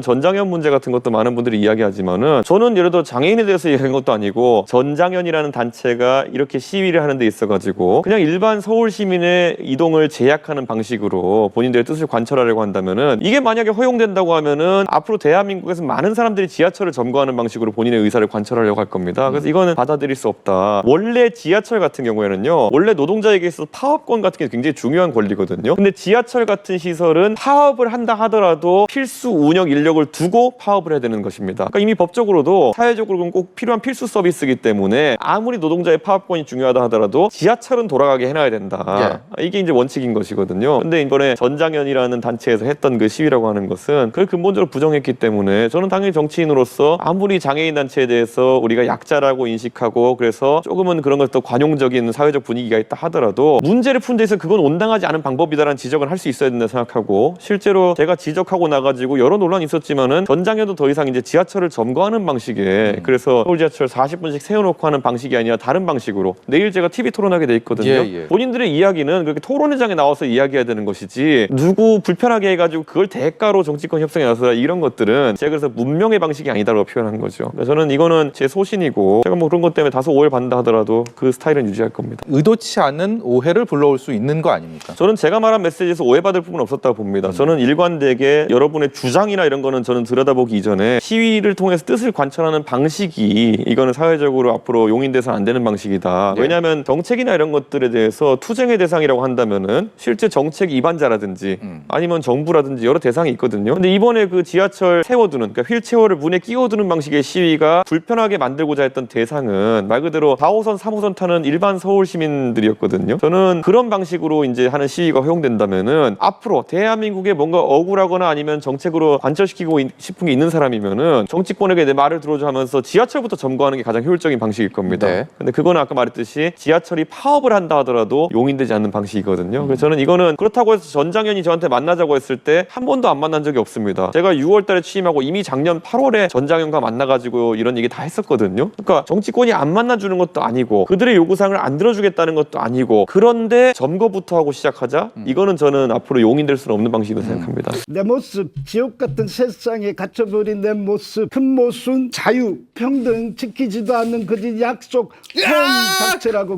전장현 문제 같은 것도 많은 분들이 이야기하지만은 저는 예를 들어 장애인에 대해서 얘기한 것도 아니고 전장현이라는 단체가 이렇게 시위를 하는 데 있어가지고 그냥 일반 서울 시민의 이동을 제약하는 방식으로 본인들의 뜻을 관철하려고 한다면은 이게 만약에 허용된다고 하면은 앞으로 대한민국에서 많은 사람들이 지하철을 점거하는 방식으로 본인의 의사를 관철하려고 할 겁니다. 그래서 이거는 받아들일 수 없다. 원래 지하철 같은 경우에는요, 원래 노동자에게 있어서 파업권 같은 게 굉장히 중요한 권리거든요. 근데 지하철 같은 시설은 파업을 한다 하더라도 필수 운영 인력을 두고 파업을 해야 되는 것입니다. 그러니까 이미 법적으로도 사회적으로 꼭 필요한 필수 서비스이기 때문에 아무리 노동자의 파업권이 중요하다 하더라도 지하철은 돌아가게 해놔야 된다. 이게 이제 원칙인 것이거든요. 근데 이번에 전장현이라는 단체에서 했던 그 시위라고 하는 것은 그걸 근본적으로 부정했기 때문에 저는 당연히 정치인으로서 아무리 장애인 단체에 대해서 우리가 약자라고 인식하고 그래서 조금은 그런 것도 관용적인 사회적 분위기가 있다 하더라도 문제를 푼 데서 그건 온당하지 않은 방법이다라는 지적을 할 수 있어야 된다 생각하고, 실제로 제가 지적하고 나가지고 여러 논란이 있었지만은 전장현도 더 이상 이제 지하철을 점거하는 방식에 그래서 서울 지하철 40분씩 세워놓고 하는 방식이 아니라 다른 방식으로 내일 제가 TV 토론하게 돼 있거든요. 본인들의 이야기는 그렇게 토론회장에 나와서 이야기해야 되는 것이지 누구 불편하게 해가지고 그걸 대가로 정치권 협상에 나서라 이런 것들은 제가 그래서 문명의 방식이 아니다라고 표현한 거죠. 저는 이거는 제 소신이고 제가 뭐 그런 것 때문에 다소 오해를 받는다 하더라도 그 스타일은 유지할 겁니다. 의도치 않은 오해를 불러올 수 있는 거 아닙니까? 저는 제가 말한 메시지에서 오해받을 부분은 없었다고 봅니다. 저는 일관되게 여러분의 주장이나 이런 거는 저는 들여다보기 이전에 시위를 통해서 뜻을 관철하는 방식이 이거는 사회적으로 앞으로 용인돼서는 안 되는 방식이다. 왜냐하면 정책이나 이런 것들에 대해서 투쟁의 대상이라고 한다면은 실제 정책 위반자라든지 아니면 정부라든지 여러 대상이 있거든요. 근데 이번에 그 지하철 세워두는, 그러니까 휠체어를 문에 끼워두는 방식의 시위가 불편하게 만들고자 했던 대상은 말 그대로 4호선, 3호선 타는 일반 서울 시민들이었거든요. 저는 그런 방식으로 이제 하는 시위가 허용된다면은 앞으로 대한민국에 뭔가 억울하거나 아니면 정책으로 관철시키고 싶은 게 있는 사람이면은 정치권에게 내 말을 들어줘 하면서 지하철부터 점거하는 게 가장 효율적인 방식일 겁니다. 근데 그거는 아까 말했듯이 지하철이 파업을 한다 하더라도 용인되지 않는 방식이거든요. 그래서 저는 이거는 그렇다고 해서 전장현이 저한테 만나자고 했을 때 한 번도 안 만난 적이 없습니다. 제가 6월 달에 취임하고 이미 작년 8월에 전장현과 만나가지고 이런 얘기 다 했었거든요. 그러니까 정치권이 안 만나주는 것도 아니고 그들의 요구사항을 안 들어주겠다는 것도 아니고 그런데 점거부터 하고 시작하자? 이거는 저는 앞으로 용인될 수는 없는 방식이라고 생각합니다. 내 모습, 지옥 같은 세상에 갇혀버린 내 모습, 큰 모순, 자유, 평등 지키지도 않는 거짓 약속, 형 자체라고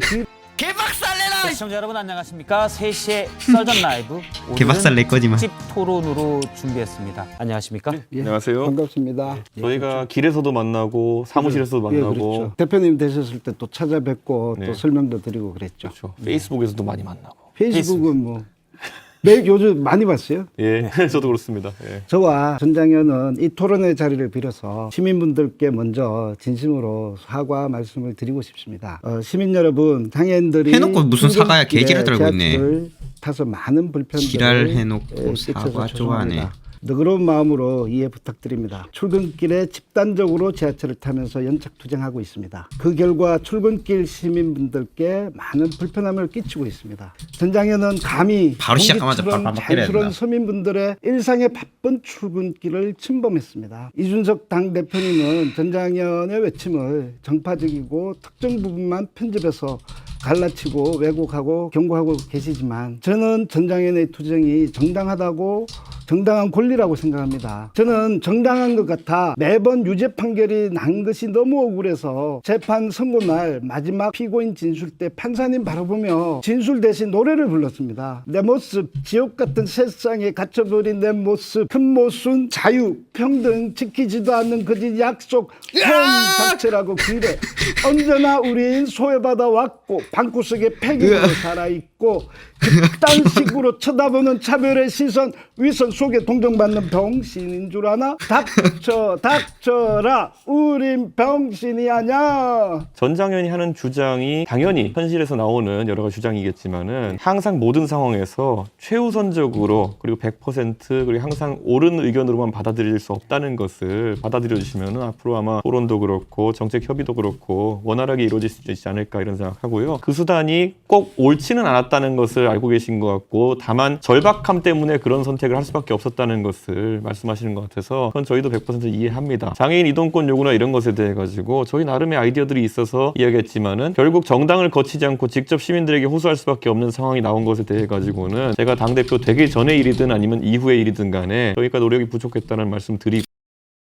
개박살내라! 시청자 여러분 안녕하십니까? 3시에 썰전 라이브 개박살 낼 거지만 집 토론으로 준비했습니다. 안녕하십니까? 안녕하세요. 반갑습니다. 저희가 길에서도 만나고 사무실에서도 만나고 그렇죠. 대표님 되셨을 때 또 찾아뵙고 또 네. 설명도 드리고 그랬죠. 그렇죠. 페이스북에서도 많이 만나고. 페이스북은 뭐 매일 요즘 많이 봤어요. 예, 저도 그렇습니다. 예. 저와 전장현은 이 토론의 자리를 빌어서 시민분들께 먼저 진심으로 사과 말씀을 드리고 싶습니다. 시민 여러분, 장애인들이 해놓고 무슨 사과야, 개지랄 떨고 있네. 지하철을 타서 많은 불편들을 지랄해놓고 끼쳐서 사과 죄송합니다. 좋아하네. 너그러운 마음으로 이해 부탁드립니다. 출근길에 집단적으로 지하철을 타면서 연착투쟁하고 있습니다. 그 결과 출근길 시민분들께 많은 불편함을 끼치고 있습니다. 전장현은 감히 바로 시작하자마자 공기처럼 발발 때려야 자연스러운 된다. 서민분들의 일상의 바쁜 출근길을 침범했습니다. 이준석 당대표님은 전장현의 외침을 정파적이고 특정 부분만 편집해서 갈라치고 왜곡하고 경고하고 계시지만 저는 전장현의 투쟁이 정당하다고 정당한 권리라고 생각합니다. 저는 정당한 것 같아 매번 유죄 판결이 난 것이 너무 억울해서 재판 선고 날 마지막 피고인 진술 때 판사님 바라보며 진술 대신 노래를 불렀습니다. 내 모습, 지옥 같은 세상에 갇혀버린 내 모습, 큰 모순, 자유, 평등 지키지도 않는 거짓 약속, 형 자체라고 그래. 언제나 우린 소외받아 왔고 방구석에 폐기로 살아있고 그딴 식으로 쳐다보는 차별의 시선, 위선 속에 동정받는 병신인 줄 아나? 닥쳐라, 우린 병신이 아냐. 전장현이 하는 주장이 당연히 현실에서 나오는 여러 가지 주장이겠지만은 항상 모든 상황에서 최우선적으로 그리고 100% 그리고 항상 옳은 의견으로만 받아들일 수 없다는 것을 받아들여 주시면은 앞으로 아마 토론도 그렇고 정책 협의도 그렇고 원활하게 이루어질 수 있지 않을까 이런 생각하고요. 그 수단이 꼭 옳지는 않았다 많았다는 것을 알고 계신 것 같고 다만 절박함 때문에 그런 선택을 할 수밖에 없었다는 것을 말씀하시는 것 같아서 그건 저희도 100% 이해합니다. 장애인 이동권 요구나 이런 것에 대해 가지고 저희 나름의 아이디어들이 있어서 이야기했지만은 결국 정당을 거치지 않고 직접 시민들에게 호소할 수밖에 없는 상황이 나온 것에 대해 가지고는 제가 당대표 되기 전의 일이든 아니면 이후의 일이든 간에 저희가 노력이 부족했다는 말씀 드리고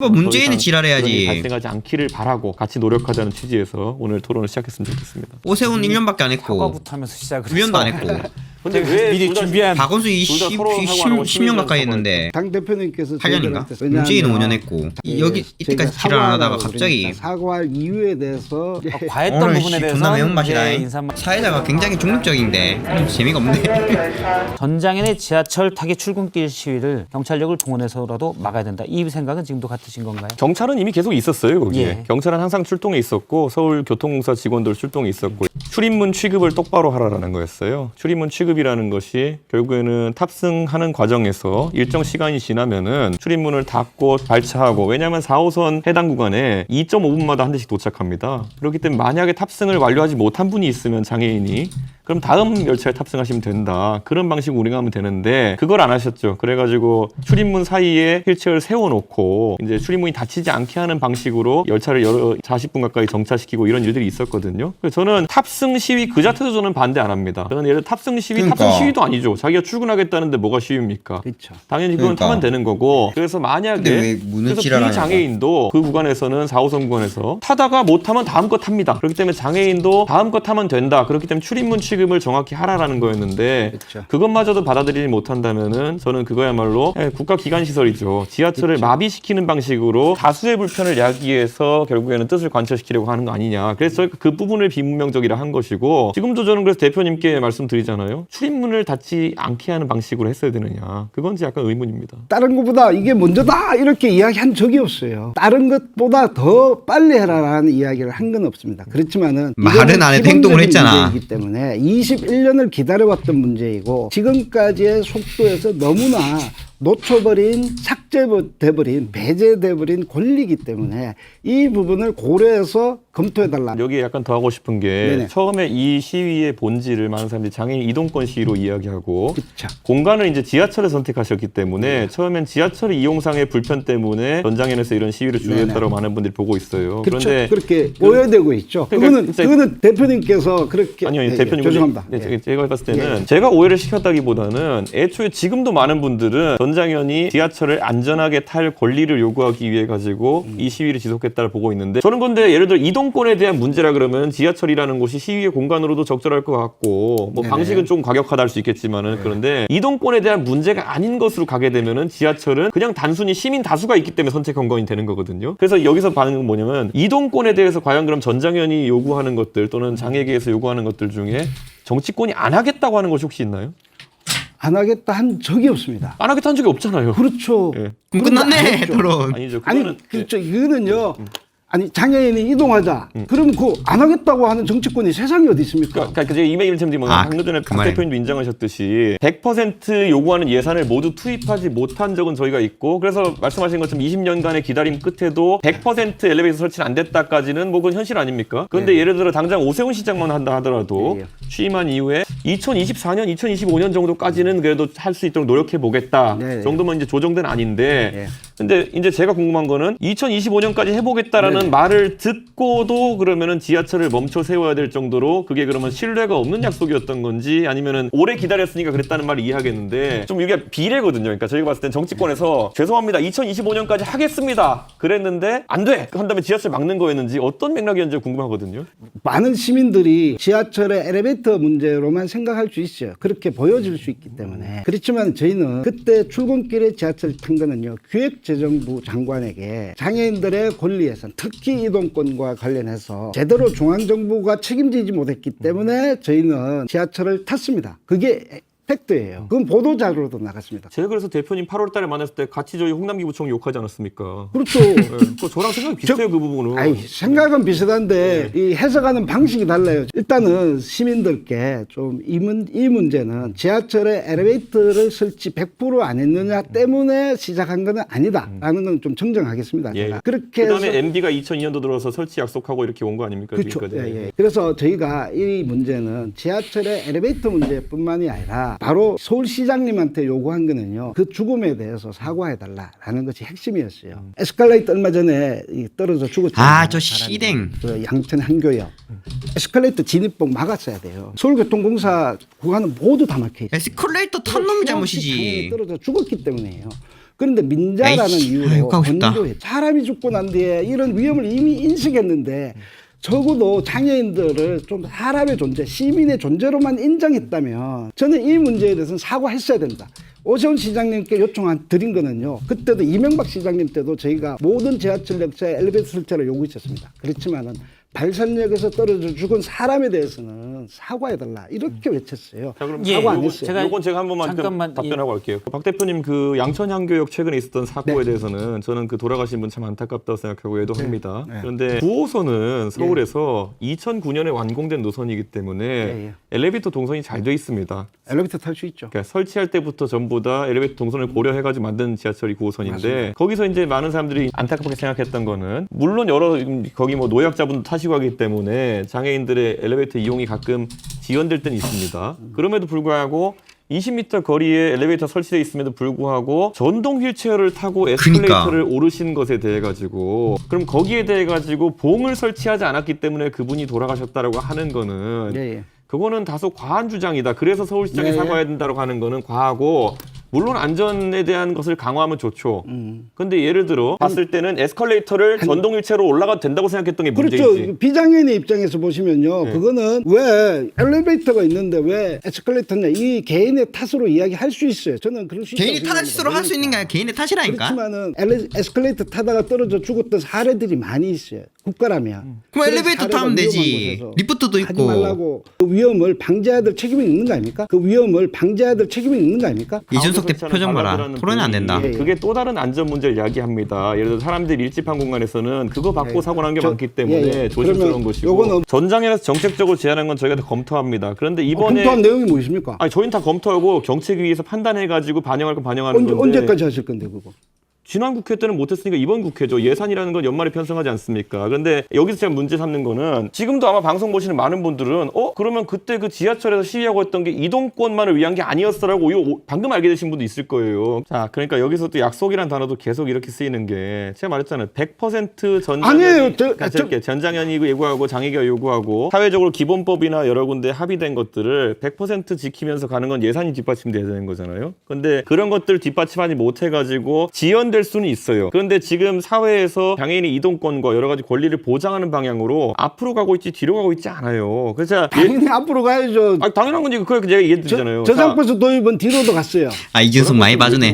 뭐 문재인은 그런 일이 지랄해야지. 발생하지 않기를 바라고 같이 노력하자는 취지에서 오늘 토론을 시작했으면 좋겠습니다. 오세훈 1년밖에 안 했고 사과부터 하면서 시작을 9년도 안 했고 근데 미리 준비한 박원수 둘다 서로 하고 10년 가까이 했는데 당 대표님께서 8년인가? 문재인은 5년 했고 여기 이때까지 지랄 안 하다가 갑자기 사과할 이유에 대해서 과했던 오늘 부분에 씨, 대해서 존나 매운맛이다. 인사말 사회자가 굉장히 중립적인데 재미가 없네. 전장현의 지하철 타기 출근길 시위를 경찰력을 동원해서라도 막아야 된다. 이 생각은 지금도 같으신 건가요? 경찰은 이미 계속 있었어요. 거기에. 예. 경찰은 항상 출동해 있었고 서울교통공사 직원들 출동해 있었고 출입문 취급을 똑바로 하라라는 거였어요. 출입문 취급이라는 것이 결국에는 탑승하는 과정에서 일정 시간이 지나면은 출입문을 닫고 발차하고 왜냐하면 4호선 해당 구간에 2.5분마다 한 대씩 도착합니다. 그렇기 때문에 만약에 탑승을 완료하지 못한 분이 있으면 장애인이 그럼 다음 열차에 탑승하시면 된다. 그런 방식으로 운행하면 되는데 그걸 안 하셨죠. 그래가지고 출입문 사이에 휠체어를 세워놓고 이제 출입문이 닫히지 않게 하는 방식으로 열차를 40분 가까이 정차시키고 이런 일들이 있었거든요. 그래서 저는 탑승 시위 그 자체도 저는 반대 안 합니다. 저는 예를 들어 탑승 시위, 그러니까. 탑승 시위도 아니죠. 자기가 출근하겠다는데 뭐가 시위입니까? 그렇죠. 당연히 그건 그러니까. 타면 되는 거고. 그래서 근데 만약에 왜 문을 그래서 지랄하냐고. 비장애인도 그 구간에서는 4호선 구간에서 타다가 못 타면 다음 거 탑니다. 그렇기 때문에 장애인도 다음 거 타면 된다. 그렇기 때문에 출입문 취급을 정확히 하라라는 거였는데 그렇죠. 그것마저도 받아들이지 못한다면은 저는 그거야말로 국가 기관 시설이죠. 지하철을 그렇죠. 마비시키는 방식으로 다수의 불편을 야기해서 결국에는 뜻을 관철시키려고 하는 거 아니냐. 그래서 저희가 그 부분을 비문명적이라 한 것이고 지금도 저는 그래서 대표님께 말씀드리잖아요. 출입문을 닫지 않게 하는 방식으로 했어야 되느냐. 그건 이제 약간 의문입니다. 다른 것보다 이게 먼저다 이렇게 이야기한 적이 없어요. 다른 것보다 더 빨리 해라라는 이야기를 한 건 없습니다. 그렇지만은 말은 안 해도 행동을 했잖아. 문제이기 때문에 21년을 기다려왔던 문제이고 지금까지의 속도에서 너무나 놓쳐버린, 삭제돼버린, 배제돼버린 권리이기 때문에 이 부분을 고려해서 검토해달라. 여기에 약간 더 하고 싶은 게 네네. 처음에 이 시위의 본질을 많은 사람들이 장애인 이동권 시위로 이야기하고 그쵸. 공간을 이제 지하철을 선택하셨기 때문에 처음엔 지하철 이용상의 불편 때문에 전장현에서 이런 시위를 주도했다고 많은 분들이 보고 있어요. 그렇죠. 그런데 그렇게 오해되고 있죠. 그러니까 그거는 대표님께서 그렇게 아니요, 예, 대표님. 죄송합니다. 예. 제가 봤을 때는 제가 오해를 시켰다기보다는 애초에 지금도 많은 분들은 전장현이 지하철을 안전하게 탈 권리를 요구하기 위해 가지고 이 시위를 지속했다를 보고 있는데 저는 근데 예를 들어 이동권에 대한 문제라 그러면 지하철이라는 곳이 시위의 공간으로도 적절할 것 같고 뭐 방식은 좀 과격하다 할 수 있겠지만은 그런데 이동권에 대한 문제가 아닌 것으로 가게 되면은 지하철은 그냥 단순히 시민 다수가 있기 때문에 선택 건건이 되는 거거든요. 그래서 여기서 반응은 뭐냐면 이동권에 대해서 과연 그럼 전장현이 요구하는 것들 또는 장애계에서 요구하는 것들 중에 정치권이 안 하겠다고 하는 것이 혹시 있나요? 안 하겠다 한 적이 없습니다. 안 하겠다 한 적이 없잖아요. 그렇죠. 예. 그럼 그런 거 끝났네 아니죠. 토론. 아니죠. 아니 그거는 그렇죠. 이거는요. 아니 장애인이 이동하자. 그럼 그 안 하겠다고 하는 정치권이 세상에 어디 있습니까? 그러니까 제가 이메일 템지 뭐냐 방금 전에 그 박 말이에요. 대표님도 인정하셨듯이 100% 요구하는 예산을 모두 투입하지 못한 적은 저희가 있고 그래서 말씀하신 것처럼 20년간의 기다림 끝에도 100% 엘리베이터 설치는 안 됐다까지는 뭐 그건 현실 아닙니까? 그런데 예를 들어 당장 오세훈 시장만 한다 하더라도 취임한 이후에 2024년, 2025년 정도까지는 그래도 할 수 있도록 노력해 보겠다 네. 정도면 이제 조정된 아닌데 네. 근데 이제 제가 궁금한 거는 2025년까지 해보겠다라는 말을 듣고도 그러면은 지하철을 멈춰 세워야 될 정도로 그게 그러면 신뢰가 없는 약속이었던 건지 아니면은 오래 기다렸으니까 그랬다는 말을 이해하겠는데 좀 이게 비례거든요. 그러니까 저희가 봤을 땐 정치권에서 죄송합니다. 2025년까지 하겠습니다. 그랬는데 안 돼. 한 다음에 지하철 막는 거였는지 어떤 맥락이었는지 궁금하거든요. 많은 시민들이 지하철의 엘리베이터 문제로만 생각할 수 있어요. 그렇게 보여질 수 있기 때문에. 그렇지만 저희는 그때 출근길에 지하철 탄 거는요. 기획재정부 장관에게 장애인들의 권리 예산, 특히 이동권과 관련해서 제대로 중앙정부가 책임지지 못했기 때문에 저희는 지하철을 탔습니다. 그게 팩트예요. 그건 보도자료로도 나갔습니다. 제가 그래서 대표님 8월 달에 만났을 때 같이 저희 홍남기 부총리 욕하지 않았습니까? 그렇죠. 네, 그거 저랑 생각이 비슷해요, 그 부분은. 아이, 생각은 비슷한데 이 해석하는 방식이 달라요. 일단은 시민들께 좀 이 문제는 지하철에 엘리베이터를 설치 100% 안 했느냐 때문에 시작한 건 아니다라는 건 좀 정정하겠습니다. 예. 제가. 그렇게 그다음에 해서 MB가 2002년도 들어서 설치 약속하고 이렇게 온 거 아닙니까? 그렇죠. 지금까지. 예, 예. 그래서 저희가 이 문제는 지하철의 엘리베이터 문제뿐만이 아니라 바로 서울시장님한테 요구한 거는요. 그 죽음에 대해서 사과해달라라는 것이 핵심이었어요. 에스컬레이터 얼마 전에 떨어져 죽었잖아요. 아, 저 시댕. 그 양천 한교역. 에스컬레이터 진입봉 막았어야 돼요. 서울교통공사 구간은 모두 다 막혀 있어요. 에스컬레이터 탄 놈 잘못이지. 떨어져 죽었기 때문에요. 그런데 민자라는 에이씨, 이유로 욕하고 싶다. 권고에 사람이 죽고 난 뒤에 이런 위험을 이미 인식했는데 적어도 장애인들을 좀 사람의 존재, 시민의 존재로만 인정했다면 저는 이 문제에 대해서는 사과했어야 된다. 오세훈 시장님께 드린 거는요. 그때도 이명박 시장님 때도 저희가 모든 지하철 역사에 엘리베이터 설치를 요구했었습니다. 그렇지만은 발산역에서 떨어져 죽은 사람에 대해서는 사과해달라 이렇게 외쳤어요. 자, 그럼 예, 사과 안 요거 했어요. 이건 제가 한 번만 잠깐만, 답변하고 갈게요. 박 대표님 그 양천향교역 최근에 있었던 사고에 대해서는 저는 그 돌아가신 분 참 안타깝다고 생각하고 외도합니다. 그런데 9호선은 서울에서 2009년에 완공된 노선이기 때문에 엘리베이터 동선이 잘 돼 있습니다. 엘리베이터 탈 수 있죠. 그러니까 설치할 때부터 전부 다 엘리베이터 동선을 고려해가지고 만든 지하철이 9호선인데 거기서 이제 많은 사람들이 안타깝게 생각했던 거는 물론 여러 거기 뭐 노약자분도 타시고 하기 때문에 장애인들의 엘리베이터 이용이 가끔 지연될 때는 있습니다. 그럼에도 불구하고 20m 거리에 엘리베이터 설치되어 있음에도 불구하고 전동 휠체어를 타고 에스컬레이터를 오르신 것에 대해 가지고 그럼 거기에 대해 가지고 봉을 설치하지 않았기 때문에 그분이 돌아가셨다라고 하는 거는 예. 그거는 다소 과한 주장이다. 그래서 서울시장이 네. 사과해야 된다고 하는 거는 과하고 물론 안전에 대한 것을 강화하면 좋죠. 근데 예를 들어 봤을 때는 에스컬레이터를 전동 휠체어로 올라가도 된다고 생각했던 게 문제이지. 그렇죠. 비장애인의 입장에서 보시면요. 그거는 왜 엘리베이터가 있는데 왜 에스컬레이터냐. 이 개인의 탓으로 이야기할 수 있어요. 저는 그럴 수 있다고 개인의 탓으로 할 수 있는 게 아니라 개인의 탓이라니까. 그렇지만은 에스컬레이터 타다가 떨어져 죽었던 사례들이 많이 있어요. 국가라면. 그럼 그런 엘리베이터 사례가 타면 되지. 위험한 곳에서 리프트도 하지 있고. 말라고. 그 위험을 방지해야 될 책임이 있는 거 아닙니까? 그 위험을 방지해야 될 책임이 있는 거 아닙니까? 이준석 대표 표정 봐라. 토론이 안 된다. 예. 그게 또 다른 안전 문제를 이야기합니다. 예를 들어 사람들이 밀집한 공간에서는 그거 받고 예. 사고 난 게 많기 때문에 예. 조심스러운 그러면 것이고 요거는 전장에서 정책적으로 제안한 건 저희가 다 검토합니다. 그런데 이번에 검토한 내용이 무엇입니까? 아니 저희는 다 검토하고 정책위에서 판단해가지고 반영할 건 반영하는 건데 언제까지 하실 건데 그거? 지난 국회 때는 못했으니까 이번 국회죠. 예산이라는 건 연말에 편성하지 않습니까? 그런데 여기서 제가 문제 삼는 거는 지금도 아마 방송 보시는 많은 분들은 그러면 그때 그 지하철에서 시위하고 했던 게 이동권만을 위한 게 아니었어라고 이거 방금 알게 되신 분도 있을 거예요. 자, 그러니까 여기서 또 약속이라는 단어도 계속 이렇게 쓰이는 게 제가 말했잖아요. 100% 아니에요. 전장현이 요구하고 장애가 요구하고 사회적으로 기본법이나 여러 군데 합의된 것들을 100% 지키면서 가는 건 예산이 뒷받침돼야 되는 거잖아요. 근데 그런 것들 뒷받침하지 못해가지고 지연될 수는 있어요. 그런데 지금 사회에서 장애인의 이동권과 여러 가지 권리를 보장하는 방향으로 앞으로 가고 있지 뒤로 가고 있지 않아요. 그래서 당연히 앞으로 가야죠. 당연한 건지 그걸 제가 얘기해드리잖아요. 저장버스 도입은 뒤로도 갔어요. 아, 이준석 많이 봐주네.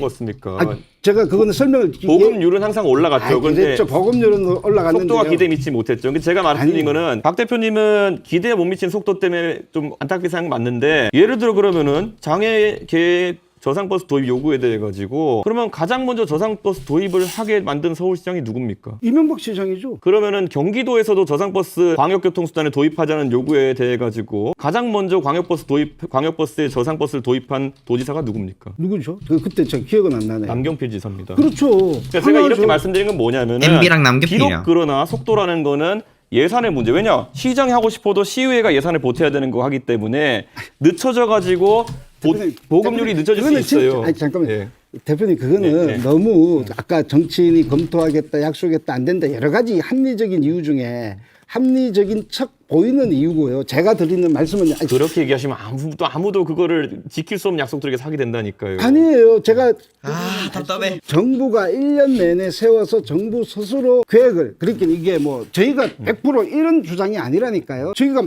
제가 그거는 설명을 보급률은 항상 올라갔죠. 그런데 그랬죠. 보급률은 올라갔는데 속도가 기대에 미치지 못했죠. 근데 제가 말씀드린 거는 박 대표님은 기대에 못 미친 속도 때문에 좀 안타깝게 생각 맞는데 예를 들어 그러면은 장애 계획 저상버스 도입 요구에 대해 가지고 그러면 가장 먼저 저상버스 도입을 하게 만든 서울시장이 누굽니까? 이명박 시장이죠. 그러면은 경기도에서도 저상버스 광역교통수단에 도입하자는 요구에 대해 가지고 가장 먼저 광역버스에 저상버스를 도입한 도지사가 누굽니까? 누구죠? 그때 저 기억은 안 나네요. 남경필 지사입니다. 그렇죠. 그러니까 제가 이렇게 말씀드린 건 뭐냐면은 MB랑 남경필이야. 비록 그러나 속도라는 거는 예산의 문제. 왜냐? 시장이 하고 싶어도 시의회가 예산을 보태야 되는 거 하기 때문에 늦춰져 가지고 보급률이 늦어질 수 있어요. 아니 잠깐만요. 예. 대표님 그거는 네. 너무 아까 정치인이 검토하겠다 약속했다 안 된다 여러 가지 합리적인 이유 중에 합리적인 척 보이는 이유고요. 제가 드리는 말씀은 그렇게 얘기하시면 아무도 그거를 지킬 수 없는 약속들에게 사게 된다니까요. 아니에요. 제가 답답해. 정부가 1년 내내 세워서 정부 스스로 계획을 그러니까 이게 뭐 저희가 100% 이런 주장이 아니라니까요. 저희가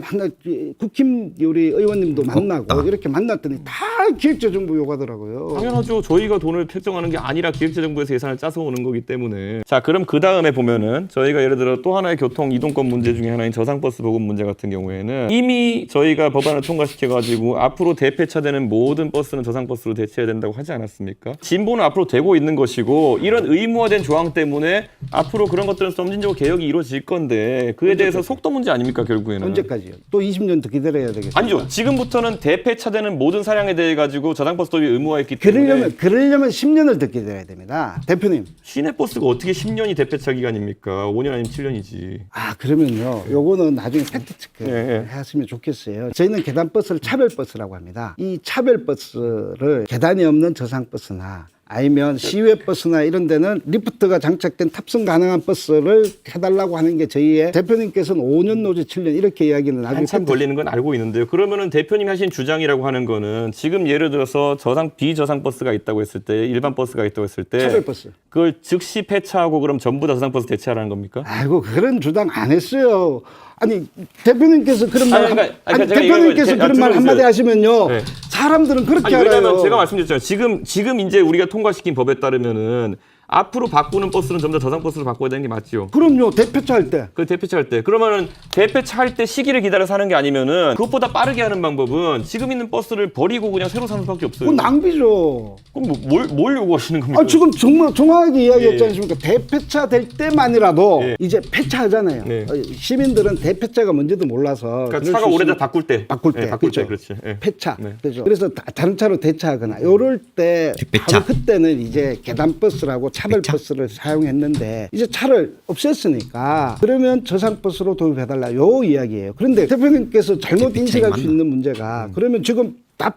국힘 우리 의원님도 만나고 이렇게 만났더니 다 기획재정부 요구하더라고요. 당연하죠. 저희가 돈을 책정하는 게 아니라 기획재정부에서 예산을 짜서 오는 거기 때문에. 자, 그럼 그 다음에 보면은 저희가 예를 들어 또 하나의 교통 이동권 문제 중에 하나인 저상버스 보급 문제 같은 경우에는 이미 저희가 법안을 통과시켜가지고 앞으로 대폐차되는 모든 버스는 저상버스로 대체해야 된다고 하지 않았습니까? 진보는 앞으로 되고 있는 것이고 이런 의무화된 조항 때문에 앞으로 그런 것들은 점진적으로 개혁이 이루어질 건데 그에 대해서 속도 문제 아닙니까 결국에는? 언제까지요? 또 20년 더 기다려야 되겠어요. 아니죠. 지금부터는 대폐차되는 모든 사량에 대해 가지고 저상버스 도입이 의무화했기 때문에 그러려면 10년을 더 기다려야 됩니다. 대표님. 시내버스가 어떻게 10년이 대폐차 기간입니까? 5년 아니면 7년이지. 아, 그러면요. 요거는 나중에 팩트체크 예. 하시면 좋겠어요. 저희는 계단버스를 차별버스라고 합니다. 이 차별버스를 계단이 없는 저상버스나 아니면 시외버스나 이런 데는 리프트가 장착된 탑승 가능한 버스를 해달라고 하는 게 저희의 대표님께서는 5년 노제 7년 이렇게 이야기는 나중에 한참 걸리는 건 알고 있는데요. 그러면은 대표님이 하신 주장이라고 하는 거는 지금 예를 들어서 비저상 버스가 있다고 했을 때 일반 버스가 있다고 했을 때 차별버스. 그걸 즉시 폐차하고 그럼 전부 다 저상 버스 대체하라는 겁니까? 아이고 그런 주장 안 했어요. 아니 대표님께서 그런 말 제가 대표님께서 이거 그런 말 한마디 하시면요. 네. 사람들은 그렇게 아니, 왜냐하면 알아요. 제가 말씀드렸잖아요. 지금 이제 우리가 통과시킨 법에 따르면은 앞으로 바꾸는 버스는 전부 다 저상 버스로 바꿔야 되는 게 맞죠. 그럼요. 대표차 할 때. 그 대폐차 할 때 그러면은 대폐차 할 때 시기를 기다려서 하는 게 아니면은 그것보다 빠르게 하는 방법은 지금 있는 버스를 버리고 그냥 새로 사는 수밖에 없어요. 그건 낭비죠. 그럼 뭘 요구하시는 겁니까? 아, 지금 정말 정확하게 이야기했지 예. 않습니까? 대폐차 될 때만이라도 예. 이제 폐차하잖아요. 네. 시민들은 대폐차가 뭔지도 몰라서 그러니까 그럴 차가 수 오래돼 있으면 바꿀 때 바꿀 때, 네, 바꿀 때 그렇죠. 그렇지. 예. 폐차. 네. 그죠. 그래서 다른 차로 대차하거나 요럴 때 대폐차. 바로 그때는 이제 계단버스라고 차별버스를 사용했는데 이제 차를 없앴으니까 그러면 저상버스로 도입해달라 요 이야기예요. 그런데 대표님께서 잘못 대폐차 인식할 수 맞나? 있는 문제가 그러면 지금 다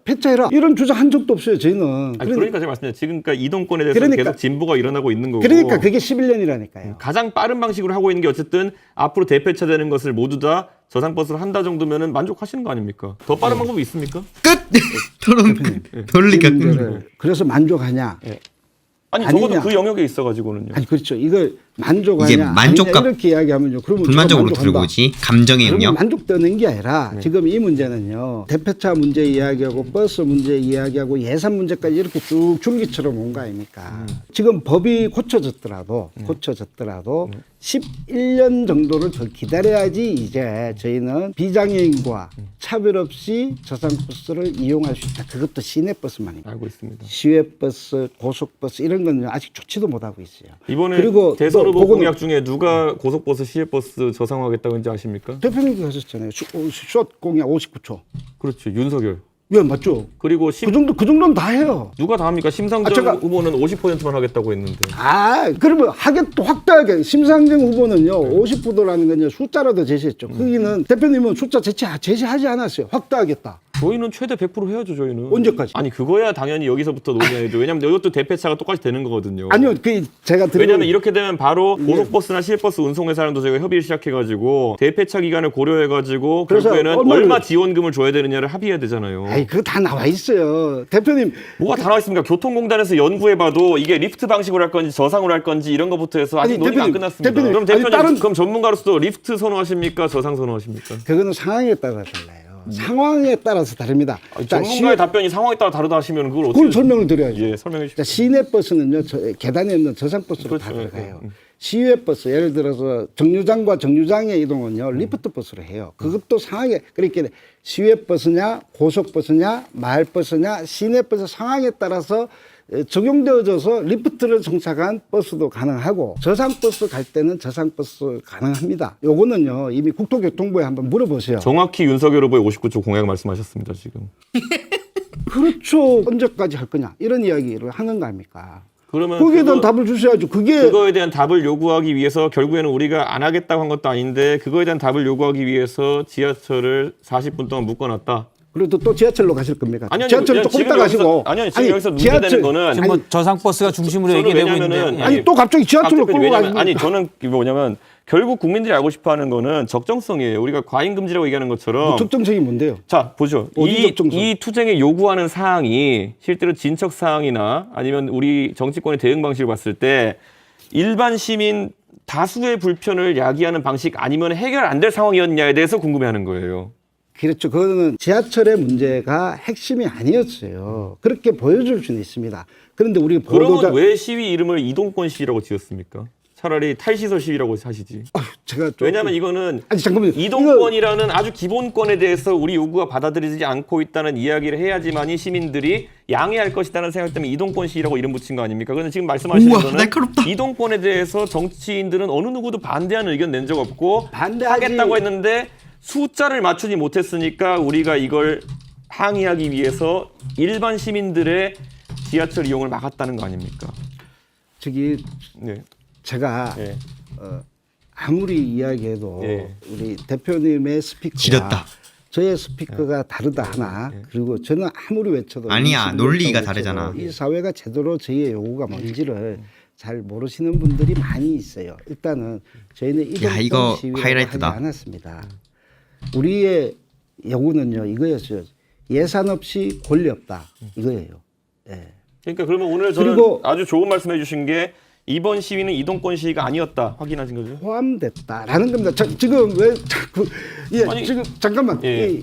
폐차해라 이런 주장 한 적도 없어요. 저희는. 아니, 그러니까 제가 말씀드렸죠. 지금 그러니까 이동권에 대해서 그러니까. 계속 진보가 일어나고 있는 거고. 그러니까 그게 11년이라니까요. 가장 빠른 방식으로 하고 있는 게 어쨌든 앞으로 대폐차되는 것을 모두 다 저상버스로 한다 정도면은 만족하시는 거 아닙니까? 더 빠른 방법이 있습니까? 끝. 토론 끝. 논리가 끝. 그래서 만족하냐? 아니 아니냐. 적어도 그 영역에 있어가지고는요. 아니 그렇죠. 이걸 만족하냐? 이게 만족감- 아니냐 이렇게 이야기하면요. 그러면 불만족으로 저거 들고 만족한다. 오지. 감정의 그러면 영역. 만족되는 게 아니라 지금 이 문제는요. 대폐차 문제 이야기하고 버스 문제 이야기하고 예산 문제까지 이렇게 쭉 줄기처럼 온 거 아닙니까? 지금 법이 고쳐졌더라도 11년 정도를 더 기다려야지 이제 저희는 비장애인과 차별 없이 저상버스를 이용할 수 있다. 그것도 시내버스만입니다. 알고 있습니다. 시외버스, 고속버스 이런 건 아직 좋지도 못하고 있어요. 이번에 그리고 대선 또 후보 그거는 공약 중에 누가 고속버스, 시외버스 저상화하겠다고 했는지 아십니까? 대표님께서 하셨잖아요. 숏 공약 59초. 그렇죠. 윤석열. 예, 맞죠. 그리고 그 정도는 다 해요. 누가 다 합니까? 심상정 제가- 후보는 50%만 하겠다고 했는데. 그러면 또 확대하게 심상정 후보는요 50%라는 건요 숫자라도 제시했죠. 거기는 대표님은 숫자 제시하지 않았어요. 확대하겠다. 저희는 최대 100% 해야죠, 저희는. 언제까지? 아니, 그거야 당연히 여기서부터 논의해야죠. 왜냐면 이것도 대폐차가 똑같이 되는 거거든요. 아니요, 제가 왜냐면 이렇게 되면 바로 고속버스나 시외버스 운송회사랑도 저희가 협의를 시작해가지고 대폐차 기간을 고려해가지고 그래서 결국에는 얼마 지원금을 줘야 되느냐를 합의해야 되잖아요. 아이 그거 다 나와 있어요. 대표님 뭐가 다 나와 있습니까? 교통공단에서 연구해봐도 이게 리프트 방식으로 할 건지 저상으로 할 건지 이런 것부터 해서 아직 아니, 논의가 안 대표님, 끝났습니다. 대표님, 그럼 대표님 아니, 그럼 전문가로서 리프트 선호하십니까? 저상 선호하십니까? 그거는 상황에 따라 달라요. 상황에 따라서 다릅니다. 자, 전문가의 답변이 상황에 따라 다르다 하시면 그걸 어떻게 그걸 설명을 드려야죠. 예, 설명해 주십시오. 자, 시내버스는요 계단이 없는 저상버스로 다 그렇죠. 들어가요. 시외버스 예를 들어서 정류장과 정류장의 이동은요 리프트 버스로 해요. 그것도 상황에 그렇게 시외버스냐 고속버스냐 마을버스냐 시내버스 상황에 따라서 적용되어져서 리프트를 정착한 버스도 가능하고 저상버스 갈 때는 저상버스 가능합니다. 요거는요 이미 국토교통부에 한번 물어보세요. 정확히 윤석열 후보의 59조 공약 말씀하셨습니다, 지금. 그렇죠. 언제까지 할 거냐 이런 이야기를 하는 거 아닙니까? 그러면 거기에 대한 답을 주셔야죠. 그거에 대한 답을 요구하기 위해서 결국에는 우리가 안 하겠다고 한 것도 아닌데 그거에 대한 답을 요구하기 위해서 지하철을 40분 동안 묶어놨다. 그래도 또 지하철로 가실 겁니까? 아니요, 지하철 조금 지금 이따 가시고. 지금 여기서 문제되는 거는 지금 뭐 저상버스가 중심으로 저는 얘기되고 왜냐면은 있는데 아니 또 갑자기 지하철로 끌고 가시면 아니 저는 뭐냐면 결국 국민들이 알고 싶어하는 거는 적정성이에요. 우리가 과잉 금지라고 얘기하는 것처럼. 적정성이 뭔데요? 자 보죠. 어디 적정성? 이 투쟁에 요구하는 사항이 실제로 진척 사항이나 아니면 우리 정치권의 대응 방식을 봤을 때 일반 시민 다수의 불편을 야기하는 방식 아니면 해결 안 될 상황이었냐에 대해서 궁금해하는 거예요. 그렇죠. 그거는 지하철의 문제가 핵심이 아니었어요. 그렇게 보여줄 수는 있습니다. 그런데 우리 그러면 왜 시위 이름을 이동권 시위라고 지었습니까? 차라리 탈시설 시위라고 하시지. 제가 좀 왜냐하면 이거는 아니 잠깐만요. 이동권이라는 아주 기본권에 대해서 우리 요구가 받아들이지 않고 있다는 이야기를 해야지만이 시민들이 양해할 것이라는 생각 때문에 이동권 시위라고 이름 붙인 거 아닙니까? 그런데 지금 말씀하시는 우와, 거는 날카롭다. 이동권에 대해서 정치인들은 어느 누구도 반대하는 의견 낸 적 없고 반대하지. 하겠다고 했는데 숫자를 맞추지 못했으니까 우리가 이걸 항의하기 위해서 일반 시민들의 지하철 이용을 막았다는 거 아닙니까? 저기 네. 제가 네. 아무리 이야기해도 예. 우리 대표님의 스피커와 지렸다. 저의 스피커가 다르다 하나 그리고 저는 아무리 외쳐도 아니야, 20년 논리가 외쳐도 다르잖아. 이 사회가 제대로 저희의 요구가 뭔지를 잘 모르시는 분들이 많이 있어요. 일단은 저희는 야, 이거 이동권 시위를 하지 하이라이트다. 않았습니다. 우리의 요구는요 이거였어요. 예산 없이 권리 없다 이거예요. 예. 그러니까 그러면 오늘 저는 그리고- 아주 좋은 말씀해 주신 게 이번 시위는 이동권 시위가 아니었다 확인하신 거죠? 포함됐다라는 겁니다. 지금 왜 자꾸 아니, 지금 잠깐만 예.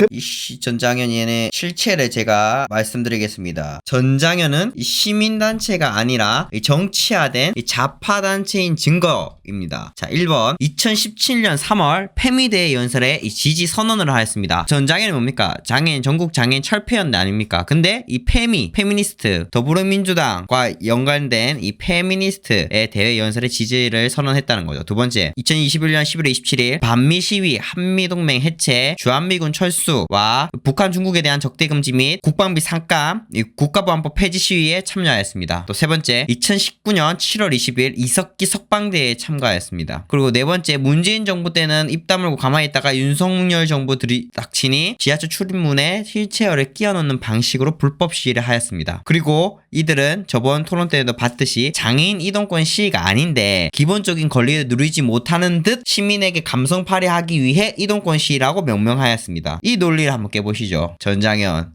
이씨 전장현의 실체를 제가 말씀드리겠습니다. 전장현은 이 시민단체가 아니라 이 정치화된 이 좌파단체인 증거입니다. 자, 1번 2017년 3월 페미대회 연설에 이 지지 선언을 하였습니다. 전장현이 뭡니까? 장애인 전국 장애인 철폐연대 아닙니까? 근데 이 페미니스트 더불어민주당과 연관된 이 페미니스트의 대회 연설에 지지를 선언했다는 거죠. 두 번째 2021년 11월 27일 반미 시위 한미동맹 해체, 주한미군 철수와 북한 중국에 대한 적대금지 및 국방비 삭감, 국가보안법 폐지 시위에 참여하였습니다. 또 세 번째 2019년 7월 20일 이석기 석방대회에 참가하였습니다. 그리고 네 번째 문재인 정부 때는 입 다물고 가만히 있다가 윤석열 정부 들이닥치니 지하철 출입문에 휠체어를 끼워 넣는 방식으로 불법 시위를 하였습니다. 그리고 이들은 저번 토론 때도 봤듯이 장애인 이동권 시위가 아닌데 기본적인 권리를 누리지 못하는 듯 시민에게 감성팔이하기 위해 이동권 시위라고 명명하였습니다. 이 논리를 한번 깨보시죠. 전장현.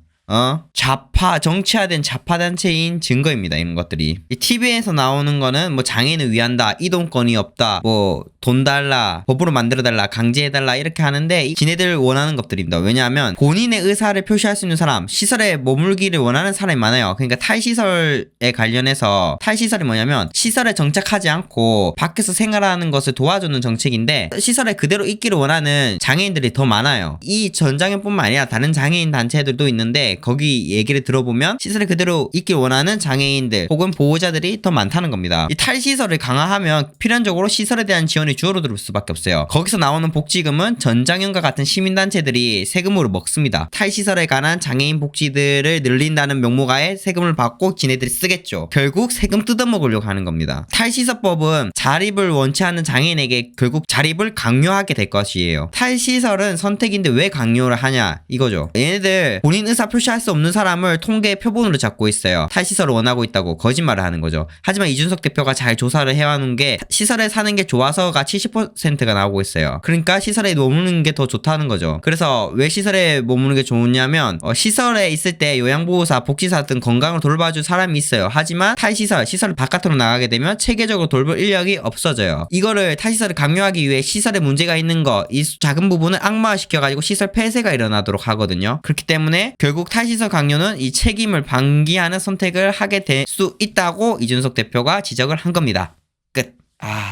좌파, 정치화된 좌파단체인 증거입니다. 이런 것들이. 이 TV에서 나오는 거는 뭐 장애인을 위한다, 이동권이 없다, 뭐 돈 달라, 법으로 만들어달라, 강제해달라 이렇게 하는데 지네들 원하는 것들입니다. 왜냐하면 본인의 의사를 표시할 수 있는 사람, 시설에 머물기를 원하는 사람이 많아요. 그러니까 탈시설에 관련해서 탈시설이 뭐냐면 시설에 정착하지 않고 밖에서 생활하는 것을 도와주는 정책인데 시설에 그대로 있기를 원하는 장애인들이 더 많아요. 이 전장현뿐만 아니라 다른 장애인 단체들도 있는데 거기 얘기를 들어보면 시설에 그대로 있길 원하는 장애인들 혹은 보호자들이 더 많다는 겁니다. 이 탈시설을 강화하면 필연적으로 시설에 대한 지원이 줄어들 수밖에 없어요. 거기서 나오는 복지금은 전장현과 같은 시민단체들이 세금으로 먹습니다. 탈시설에 관한 장애인 복지들을 늘린다는 명목하에 세금을 받고 지네들이 쓰겠죠. 결국 세금 뜯어먹으려고 하는 겁니다. 탈시설법은 자립을 원치 않는 장애인에게 결국 자립을 강요하게 될 것이에요. 탈시설은 선택인데 왜 강요를 하냐 이거죠. 얘네들 본인 의사 표시할 수 없는 사람을 통계 표본으로 잡고 있어요. 탈시설을 원하고 있다고 거짓말을 하는 거죠. 하지만 이준석 대표가 잘 조사를 해와놓은 게 시설에 사는 게 좋아서가 70%가 나오고 있어요. 그러니까 시설에 머무는 게 더 좋다는 거죠. 그래서 왜 시설에 머무는 게 좋냐면 시설에 있을 때 요양보호사, 복지사 등 건강을 돌봐줄 사람이 있어요. 하지만 시설 바깥으로 나가게 되면 체계적으로 돌볼 인력이 없어져요. 이거를 탈시설을 강요하기 위해 시설에 문제가 있는 거, 이 작은 부분을 악마화시켜가지고 시설 폐쇄가 일어나도록 하거든요. 그렇기 때문에 결국 탈시설 강요는 이 책임을 방기하는 선택을 하게 될 수 있다고 이준석 대표가 지적을 한 겁니다. 끝.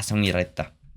정리를 했다.